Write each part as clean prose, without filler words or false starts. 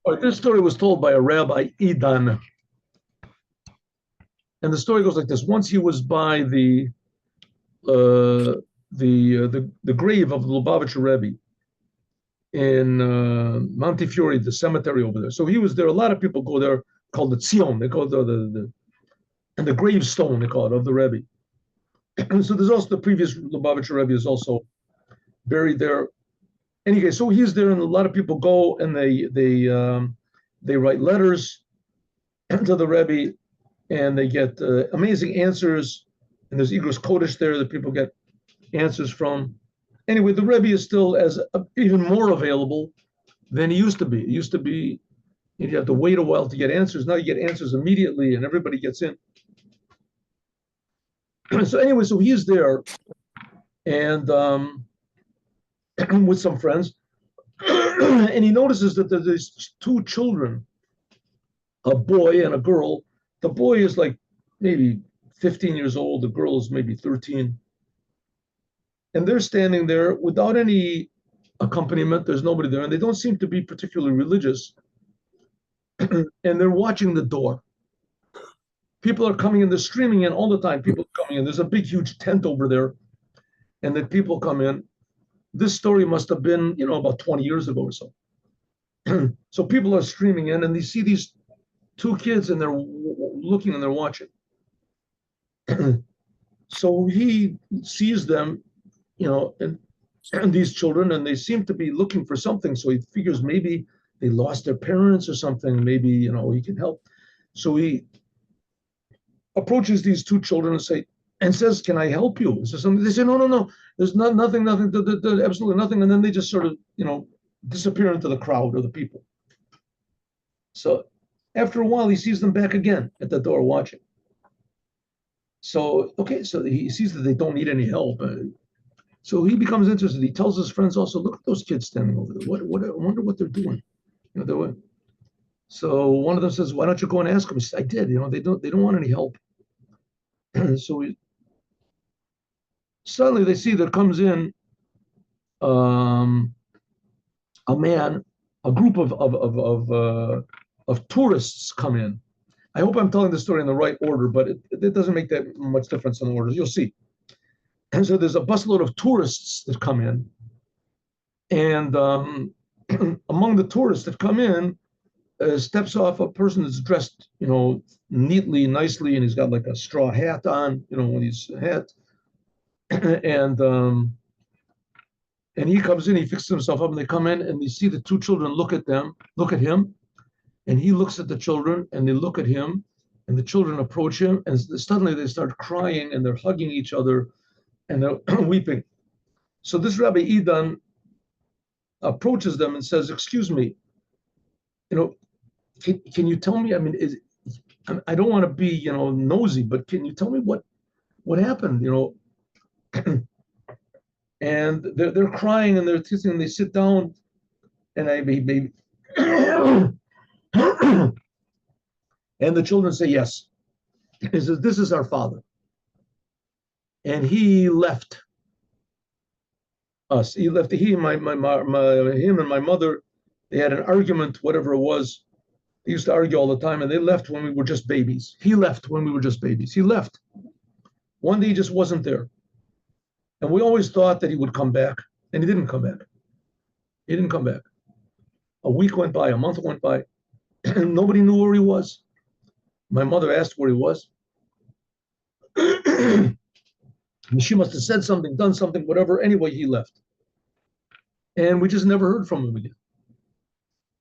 All right, this story was told by a Rabbi Idan, and the story goes like this: once he was by the grave of the Lubavitcher Rebbe in Montefiore, the cemetery over there. So he was there. A lot of people go there, called the Tzion. They call it the gravestone. They call it of the Rebbe. So there's also the previous Lubavitcher Rebbe is also buried there. Anyway, so he's there, and a lot of people go and they write letters to the Rebbe, and they get amazing answers. And there's Igrot Kodesh there that people get answers from. Anyway, the Rebbe is still as even more available than he used to be. It used to be you have to wait a while to get answers. Now you get answers immediately, and everybody gets in. So anyway, so he's there, and with some friends, and he notices that there's two children, a boy and a girl. The boy is like maybe 15 years old. The girl is maybe 13. And they're standing there without any accompaniment. There's nobody there, and they don't seem to be particularly religious. And they're watching the door. People are coming in, they're streaming in all the time. People are coming in. There's a big, huge tent over there, and then people come in. This story must have been, about 20 years ago or so. So people are streaming in, and they see these two kids, and they're looking and they're watching. So he sees them, and these children, and they seem to be looking for something. So he figures maybe they lost their parents or something. Maybe, he can help. So he approaches these two children and says, "Can I help you?" Is there something? They say, "No. There's nothing, absolutely nothing." And then they just sort of, disappear into the crowd or the people. So after a while, he sees them back again at the door watching. So, okay, so he sees that they don't need any help. So he becomes interested. He tells his friends also, "Look at those kids standing over there. I wonder what they're doing." So one of them says, "Why don't you go and ask them?" He says, "I did. They don't want any help." So suddenly they see there comes in a man, a group of tourists come in. I hope I'm telling the story in the right order, but it doesn't make that much difference in the orders. You'll see. And so there's a busload of tourists that come in, and among the tourists that come in, steps off a person that's dressed, neatly, nicely, and he's got like a straw hat on, when he's hat, and he comes in, he fixes himself up, and they come in, and you see the two children look at him, and he looks at the children, and they look at him, and the children approach him, and suddenly they start crying, and they're hugging each other, and they're weeping. So this Rabbi Idan approaches them and says, "Excuse me, can you tell me? I mean, I don't want to be, nosy, but can you tell me what happened? And they're crying and they're kissing, and they sit down, and and the children say yes. He says, "This is our father, and he left us. He left him and my mother. They had an argument, whatever it was. They used to argue all the time, and they left when we were just babies. He left when we were just babies. He left. One day he just wasn't there. And we always thought that he would come back, and he didn't come back. He didn't come back. A week went by, a month went by, and nobody knew where he was. My mother asked where he was. She must have said something, done something, whatever. Anyway, he left. And we just never heard from him again.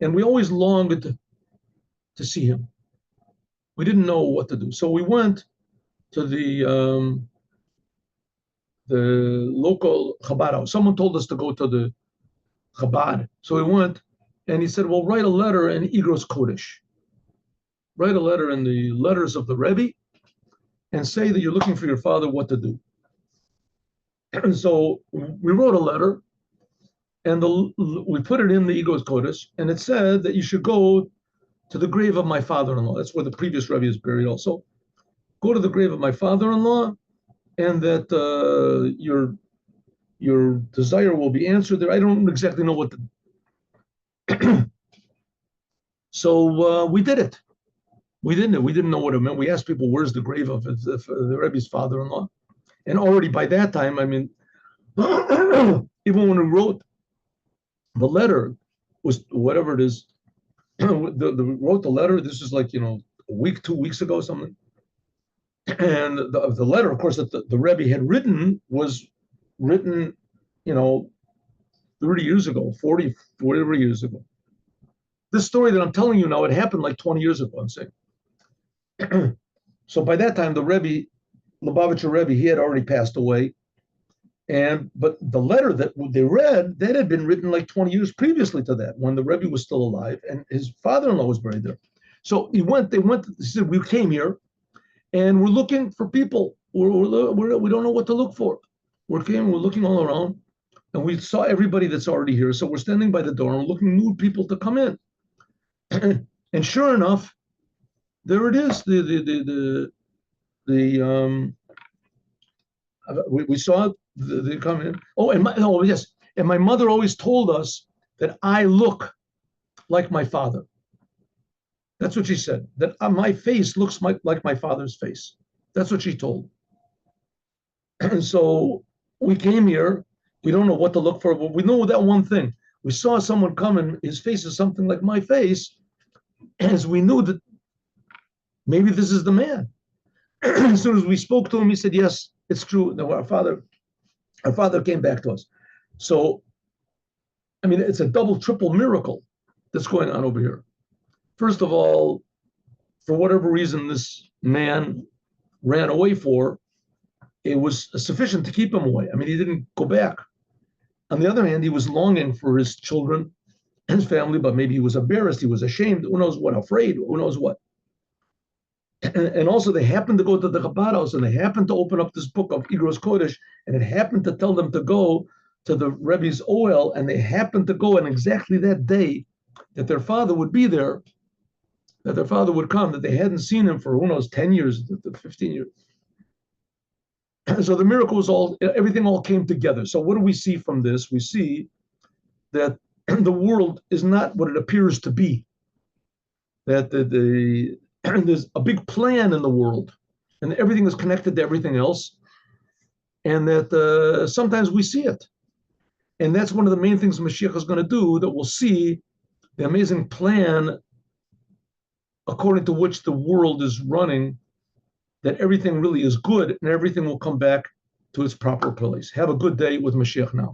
And we always longed to see him. We didn't know what to do. So we went to the local Chabad house. Someone told us to go to the Chabad. So we went, and he said, "Well, write a letter in Igrot Kodesh. Write a letter in the letters of the Rebbe and say that you're looking for your father, what to do." And so we wrote a letter, and we put it in the Igrot Kodesh, and it said that you should go to the grave of my father-in-law. That's where the previous Rebbe is buried also. Go to the grave of my father-in-law, and that your desire will be answered there. I don't exactly know what So we did it. We didn't know what it meant. We asked people, "Where's the grave of the Rebbe's father-in-law?" And already by that time, I mean, even when we wrote the letter, was whatever it is, wrote the letter. This is like a week, 2 weeks ago, something. And the letter, of course, that the Rebbe had written was written, you know, 30 years ago, 40, whatever years ago. This story that I'm telling you now, it happened like 20 years ago, I'm saying. So by that time, the Rebbe, Lubavitcher Rebbe, he had already passed away. But the letter that they read, that had been written like 20 years previously to that, when the Rebbe was still alive and his father-in-law was buried there. So he said, we came here and we're looking for people. We don't know what to look for. We're looking all around and we saw everybody that's already here. So we're standing by the door and we're looking new people to come in. And sure enough, there it is. We saw the come in. Oh yes, and my mother always told us that I look like my father. That's what she said. That my face looks like my father's face. That's what she told. And so we came here. We don't know what to look for, but we know that one thing. We saw someone coming. His face is something like my face, as we knew that maybe this is the man. As soon as we spoke to him, he said, "Yes, it's true. No, our father came back to us." So, I mean, it's a double, triple miracle that's going on over here. First of all, for whatever reason this man ran away for, it was sufficient to keep him away. I mean, he didn't go back. On the other hand, he was longing for his children and his family, but maybe he was embarrassed, he was ashamed, who knows what, afraid, who knows what. And also, they happened to go to the Chabad house and they happened to open up this book of Igrot Kodesh, and it happened to tell them to go to the Rebbe's Ohel, and they happened to go, and exactly that day that their father would be there, that their father would come, that they hadn't seen him for, who knows, 10 years, 15 years. So the miracle was everything all came together. So what do we see from this? We see that the world is not what it appears to be, that there's a big plan in the world, and everything is connected to everything else, and that sometimes we see it. And that's one of the main things Mashiach is going to do, that we'll see the amazing plan according to which the world is running, that everything really is good and everything will come back to its proper place. Have a good day with Mashiach now.